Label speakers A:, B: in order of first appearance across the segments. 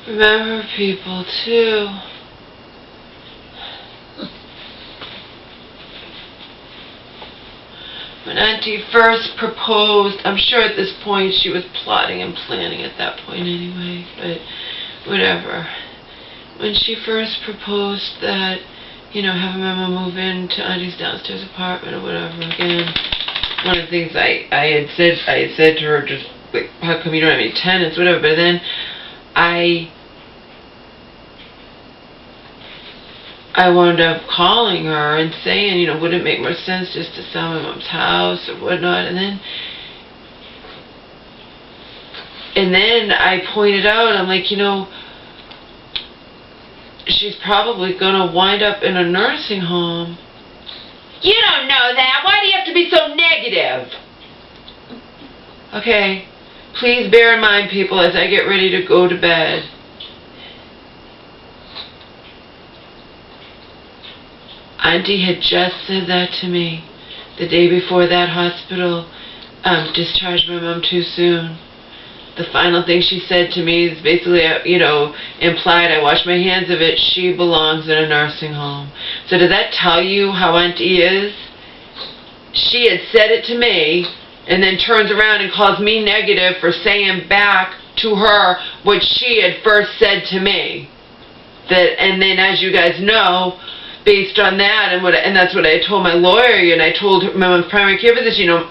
A: remember people too. When Auntie first proposed, I'm sure at this point she was plotting and planning at that point anyway, but whatever. When she first proposed that, you know, having my mom move into Auntie's downstairs apartment or whatever, again, one of the things I had said to her, just like, how come you don't have any tenants, whatever, but then I wound up calling her and saying, you know, would it make more sense just to sell my mom's house or whatnot, and then I pointed out, I'm like, you know, she's probably going to wind up in a nursing home. You don't know that. Why do you have to be so negative? Okay, please bear in mind, people, as I get ready to go to bed, Auntie had just said that to me the day before that hospital discharged my mom too soon. The final thing she said to me is basically, you know, implied, I wash my hands of it, she belongs in a nursing home. So does that tell you how Auntie is? She had said it to me, and then turns around and calls me negative for saying back to her what she had first said to me. And then, as you guys know, based on that, and that's what I told my lawyer, and I told her, my mom's primary care physician, you know,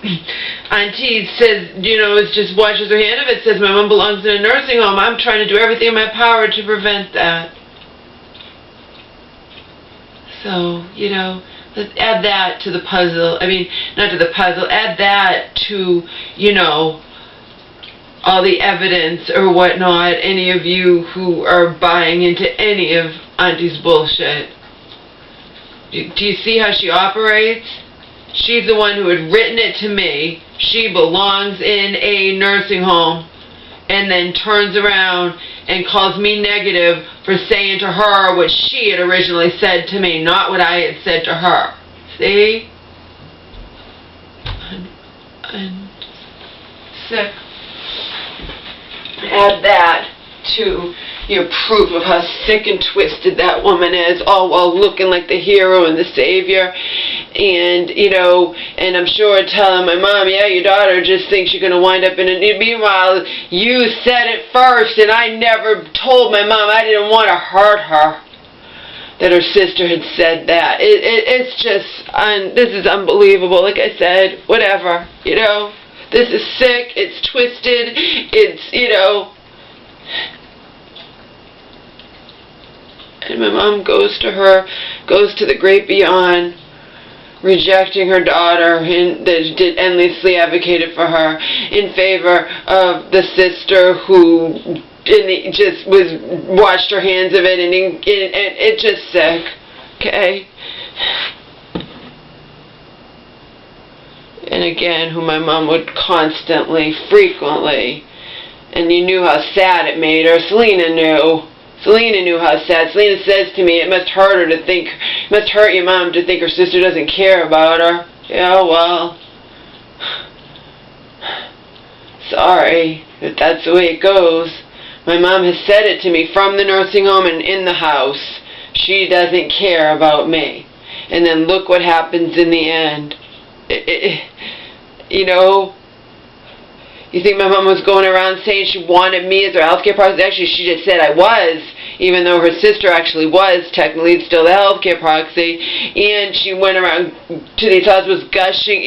A: Auntie says, you know, it just washes her hand of it, says my mom belongs in a nursing home. I'm trying to do everything in my power to prevent that. So, you know, let's add that to the puzzle. I mean, not to the puzzle, add that to, you know, all the evidence or whatnot, any of you who are buying into any of Auntie's bullshit. Do you see how she operates? She's the one who had written it to me. She belongs in a nursing home, and then turns around and calls me negative for saying to her what she had originally said to me, not what I had said to her. See? I'm sick. Add that to your proof of how sick and twisted that woman is, all while looking like the hero and the savior. And, you know, and I'm sure telling my mom, yeah, your daughter just thinks you're going to wind up in a... Meanwhile, you said it first, and I never told my mom. I didn't want to hurt her that her sister had said that. It's just, this is unbelievable. Like I said, whatever, you know. This is sick. It's twisted. It's, you know... And my mom goes to the great beyond, rejecting her daughter and that did endlessly advocated for her in favor of the sister who just washed her hands of it, and it's just sick, okay? And again, who my mom would constantly, frequently, and you knew how sad it made her. Selena knew how sad. Selena says to me, it must hurt your mom to think her sister doesn't care about her. Yeah, well, sorry, if that's the way it goes. My mom has said it to me from the nursing home and in the house. She doesn't care about me. And then look what happens in the end. You know, you think my mom was going around saying she wanted me as her healthcare proxy? Actually, she just said I was, even though her sister actually was technically still the healthcare proxy. And she went around to these hospitals gushing.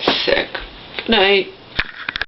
A: Sick. Good night.